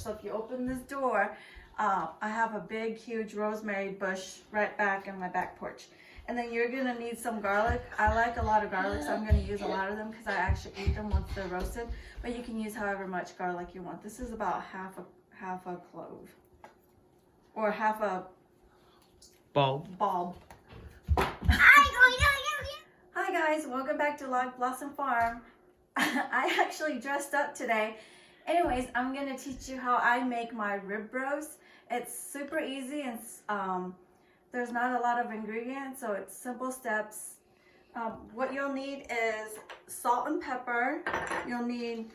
So if you open this door, I have a big, huge rosemary bush right back in my back porch. And then you're gonna need some garlic. I like a lot of garlic, so I'm gonna use a lot of them because I actually eat them once they're roasted. But you can use however much garlic you want. This is about half a clove, or half a bulb. Hi guys, welcome back to Log Blossom Farm. I actually dressed up today. Anyways, I'm gonna teach you how I make my rib roast. It's super easy and there's not a lot of ingredients, so it's simple steps. What you'll need is salt and pepper. You'll need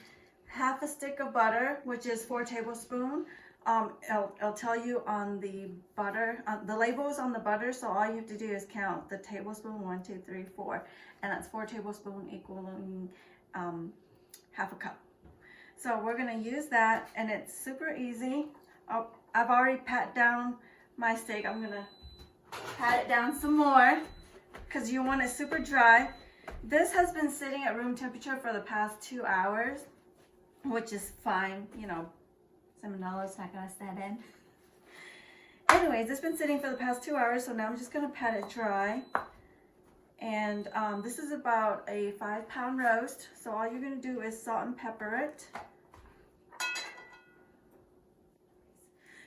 half a stick of butter, which is 4 tablespoons. It'll tell you on the butter, the label is on the butter, so all you have to do is count the tablespoon, 1, 2, 3, 4, and that's 4 tablespoons equaling half a cup. So we're gonna use that, and it's super easy. I've already pat down my steak. I'm gonna pat it down some more because you want it super dry. This has been sitting at room temperature for the past 2 hours, which is fine, you know. Salmonella's not gonna set in. Anyways, it's been sitting for the past 2 hours, so now I'm just gonna pat it dry. And this is about a 5-pound roast, so all you're gonna do is salt and pepper it.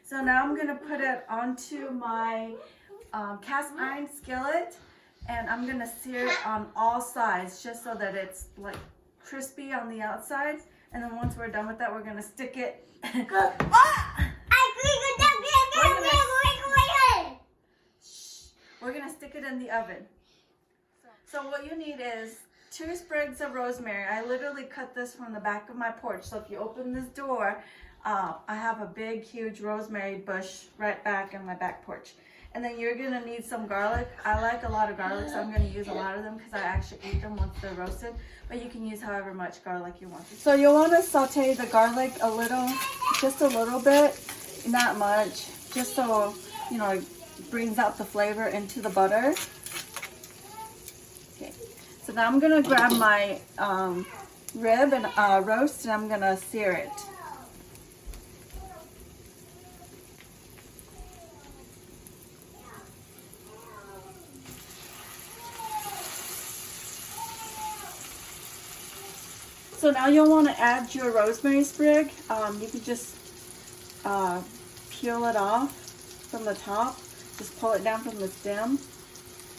So now I'm gonna put it onto my cast iron skillet, and I'm gonna sear it on all sides just so that it's like crispy on the outside. And then once we're done with that, we're gonna stick it. We're gonna stick it in the oven. So what you need is 2 sprigs of rosemary. I literally cut this from the back of my porch. So if you open this door, I have a big, huge rosemary bush right back in my back porch. And then you're gonna need some garlic. I like a lot of garlic, so I'm gonna use a lot of them because I actually eat them once they're roasted. But you can use however much garlic you want. So you'll want to saute the garlic a little, just a little bit, not much, just so, you know, it brings out the flavor into the butter. Okay, so now I'm gonna grab my rib and roast, and I'm gonna sear it. So now you'll want to add your rosemary sprig. You can just peel it off from the top. Just pull it down from the stem,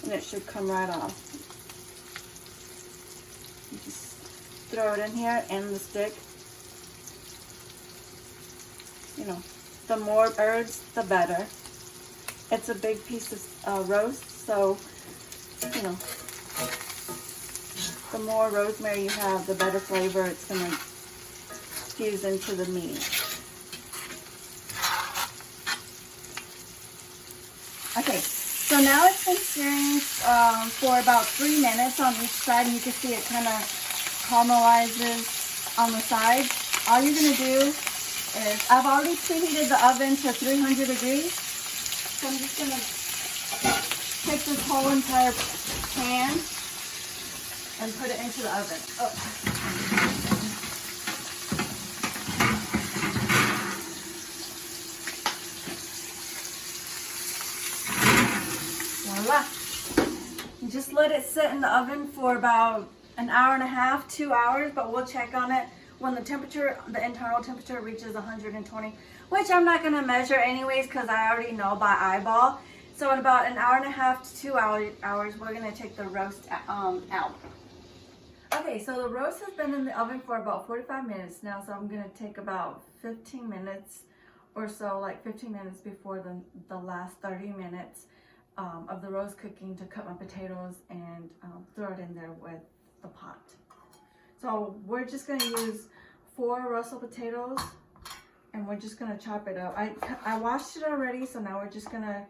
and it should come right off. You just throw it in here and the stick. You know, the more herbs, the better. It's a big piece of roast, so, you know, the more rosemary you have, the better flavor it's going to fuse into the meat. Okay, so now it's been searing for about 3 minutes on each side, and you can see it kind of caramelizes on the sides. All you're going to do is, I've already preheated the oven to 300 degrees, so I'm just going to take this whole entire pan and put it into the oven. Oh. Voila. You just let it sit in the oven for about an hour and a half, 2 hours, but we'll check on it when the temperature, the internal temperature reaches 120, which I'm not gonna measure anyways because I already know by eyeball. So in about an hour and a half to 2 hours, we're gonna take the roast out. Okay, so the roast has been in the oven for about 45 minutes now, so I'm going to take about 15 minutes or so, like 15 minutes before the last 30 minutes of the roast cooking to cut my potatoes and throw it in there with the pot. So we're just going to use 4 roasted potatoes, and we're just going to chop it up. I washed it already, so now we're just going to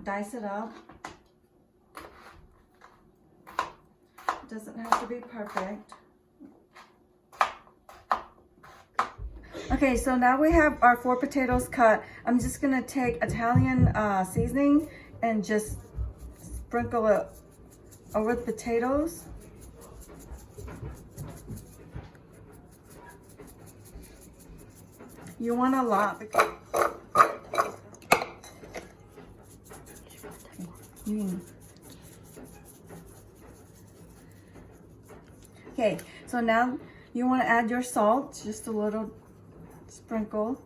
dice it up. Doesn't have to be perfect. Okay, so now we have our 4 potatoes cut. I'm just gonna take Italian seasoning and just sprinkle it over the potatoes. You want a lot because okay, so now you want to add your salt, just a little sprinkle,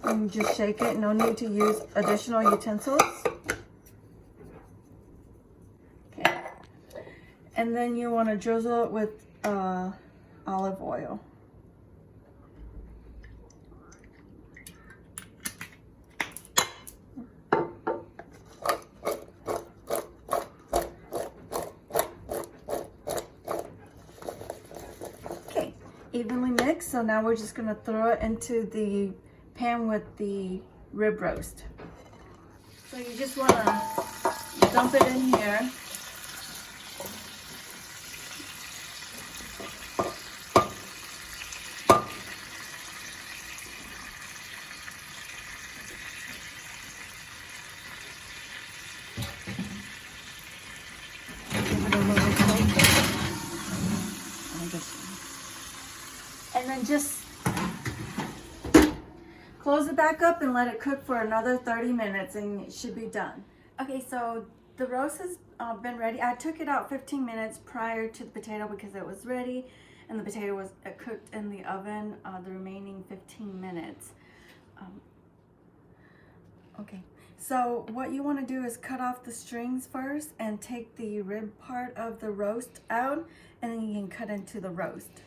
and just shake it. No need to use additional utensils. Okay, and then you want to drizzle it with olive oil. Evenly mixed, so now we're just going to throw it into the pan with the rib roast. So you just want to dump it in here. Give it a little shake. And then just close it back up and let it cook for another 30 minutes and it should be done. Okay, so the roast has been ready. I took it out 15 minutes prior to the potato because it was ready, and the potato was cooked in the oven the remaining 15 minutes. Okay, so what you want to do is cut off the strings first and take the rib part of the roast out, and then you can cut into the roast.